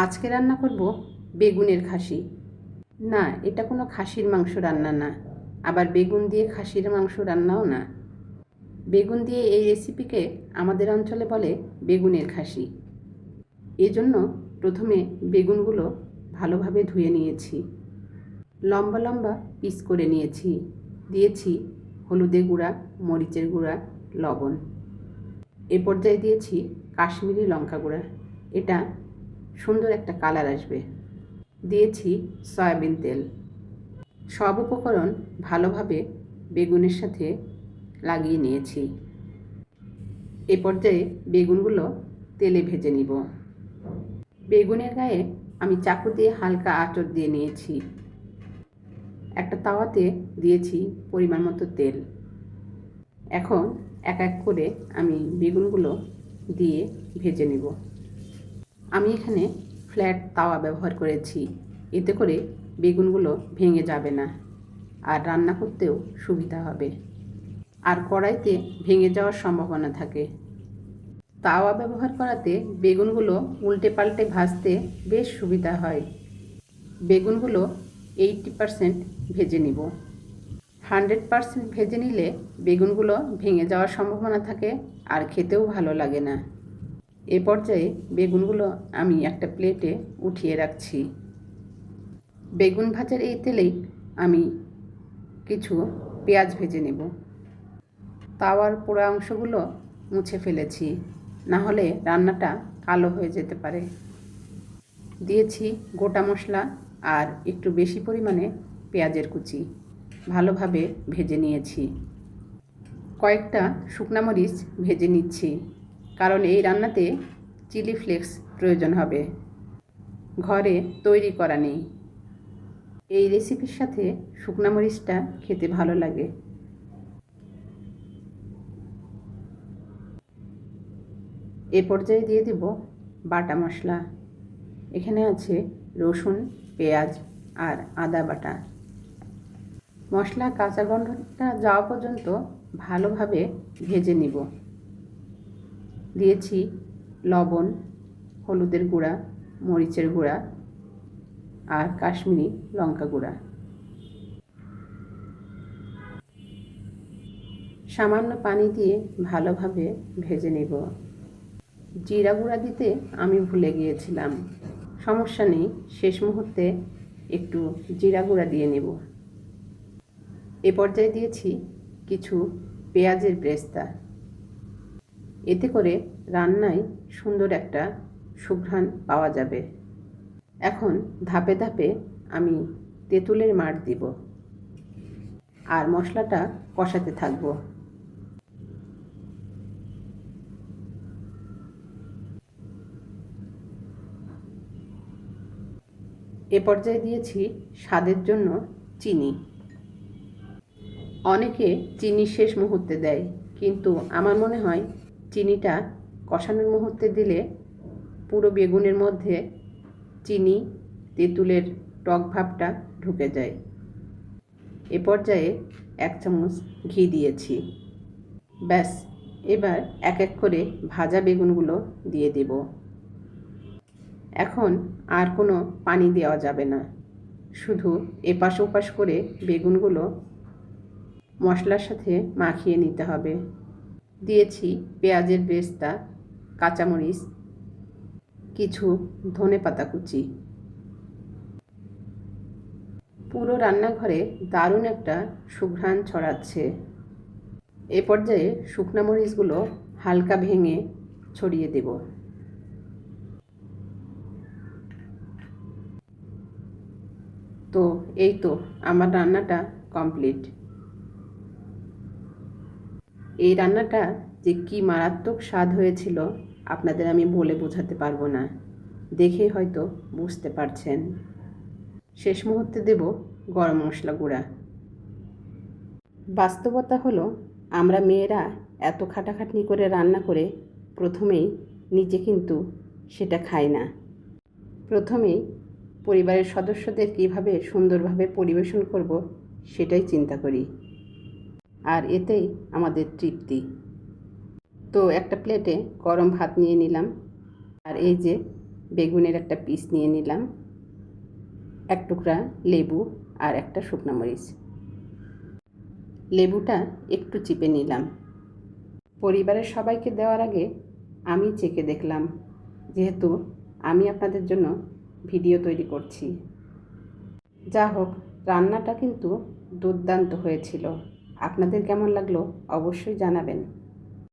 আজকে রান্না করব বেগুনের খাসি। না, এটা কোনো খাসির মাংস রান্না না, আবার বেগুন দিয়ে খাসির মাংস রান্নাও না। বেগুন দিয়ে এই রেসিপিকে আমাদের অঞ্চলে বলে বেগুনের খাসি। এজন্য প্রথমে বেগুনগুলো ভালোভাবে ধুয়ে নিয়েছি, লম্বা লম্বা পিস করে নিয়েছি। দিয়েছি হলুদের গুঁড়া, মরিচের গুঁড়া, লবণ। এ পর্যায়ে দিয়েছি কাশ্মীরি লঙ্কা গুঁড়া, এটা সুন্দর একটা কালার আসবে। দিয়েছি সয়াবিন তেল। সব উপকরণ ভালোভাবে বেগুনের সাথে লাগিয়ে নিয়েছি। এ পর্যায়ে বেগুনগুলো তেলে ভেজে নিব। বেগুনের গায়ে আমি চাকু দিয়ে হালকা আঁচড় দিয়ে নিয়েছি। একটা তাওয়াতে দিয়েছি পরিমাণ মতো তেল। এখন এক এক করে আমি বেগুনগুলো দিয়ে ভেজে নেব। আমি এখানে ফ্ল্যাট তাওয়া ব্যবহার করেছি, এতে করে বেগুনগুলো ভেঙে যাবে না আর রান্না করতেও সুবিধা হবে। আর কড়াইতে ভেঙে যাওয়ার সম্ভাবনা থাকে। তাওয়া ব্যবহার করাতে বেগুনগুলো উল্টে পাল্টে ভাজতে বেশ সুবিধা হয়। বেগুনগুলো 80% ভেজে নিব। 100% ভেজে নিলে বেগুনগুলো ভেঙে যাওয়ার সম্ভাবনা থাকে আর খেতেও ভালো লাগে না। এ পর্যায়ে বেগুনগুলো আমি একটা প্লেটে উঠিয়ে রাখছি। বেগুন ভাজার এই তেলেই আমি কিছু পেঁয়াজ ভেজে নেব। তাওয়ার পোড়া অংশগুলো মুছে ফেলেছি, না হলে রান্নাটা কালো হয়ে যেতে পারে। দিয়েছি গোটা মশলা আর একটু বেশি পরিমাণে পেঁয়াজের কুচি, ভালোভাবে ভেজে নিয়েছি। কয়েকটা শুকনো মরিচ ভেজে নিচ্ছি, কারণ এই রান্নাতে চিলি ফ্লেক্স প্রয়োজন হবে। ঘরে তৈরি করা নেই। এই রেসিপির সাথে শুকনো মরিচটা খেতে ভালো লাগে। এ পর্যায়ে দিয়ে দেব বাটা মশলা। এখানে আছে রসুন, পেঁয়াজ আর আদা বাটা। মশলা কাঁচা গন্ধটা যাওয়া পর্যন্ত ভালোভাবে ভেজে নিব। দিয়েছি লবণ, হলুদের গুঁড়া, মরিচের গুঁড়া আর কাশ্মীরি লঙ্কা গুঁড়া। সামান্য পানি দিয়ে ভালোভাবে ভেজে নেব। জিরা গুঁড়া দিতে আমি ভুলে গিয়েছিলাম, সমস্যা নেই, শেষ মুহূর্তে একটু জিরা গুঁড়া দিয়ে নেব। এ পর্যায়ে দিয়েছি কিছু পেঁয়াজের বেরেস্তা। এতে করে রান্নায় সুন্দর একটা সুঘ্রাণ পাওয়া যাবে। এখন ধাপে ধাপে আমি তেঁতুলের মাড় দিব আর মশলাটা কষাতে থাকব। এ পর্যায়ে দিয়েছি স্বাদের জন্য চিনি। অনেকে চিনি শেষ মুহূর্তে দেয়, কিন্তু আমার মনে হয় চিনিটা কষানোর মুহূর্তে দিলে পুরো বেগুনের মধ্যে চিনি, তেঁতুলের টক ভাবটা ঢুকে যায়। এ পর্যায়ে 1 চামচ ঘি দিয়েছি। ব্যাস, এবার এক এক করে ভাজা বেগুনগুলো দিয়ে দেব। এখন আর কোনো পানি দেওয়া যাবে না, শুধু এপাশ ওপাশ করে বেগুনগুলো মশলার সাথে মাখিয়ে নিতে হবে। দিয়েছি পেঁয়াজের বেরেস্তা, কাঁচামরিচ, কিছু ধনেপাতা কুচি। পুরো রান্নাঘরে দারুণ একটা সুঘ্রাণ ছড়াচ্ছে। এ পর্যায়ে শুকনো মরিচগুলো হালকা ভেঙে ছড়িয়ে দেব। তো এই তো আমার রান্নাটা কমপ্লিট। এই রান্নাটা যে কি মারাত্মক স্বাদ হয়েছিল আপনাদের আমি বলে বোঝাতে পারবো না, দেখে হয়তো বুঝতে পারছেন। শেষ মুহূর্তে দেব গরম মশলা গুঁড়া। বাস্তবতা হলো, আমরা মেয়েরা এত খাটাখাটনি করে রান্না করে প্রথমেই নিজে কিন্তু সেটা খাই না। প্রথমেই পরিবারের সদস্যদের কীভাবে সুন্দরভাবে পরিবেশন করব সেটাই চিন্তা করি, আর এতেই আমাদের তৃপ্তি। তো একটা প্লেটে গরম ভাত নিয়ে নিলাম, আর এই যে বেগুনের একটা পিস নিয়ে নিলাম, এক টুকরা লেবু আর একটা শুকনো মরিচ। লেবুটা একটু চিপে নিলাম। পরিবারের সবাইকে দেওয়ার আগে আমি চেখে দেখলাম, যেহেতু আমি আপনাদের জন্য ভিডিও তৈরি করছি। যা হোক, রান্নাটা কিন্তু দুর্দান্ত হয়েছিল। আপনাদের কেমন লাগলো অবশ্যই জানাবেন।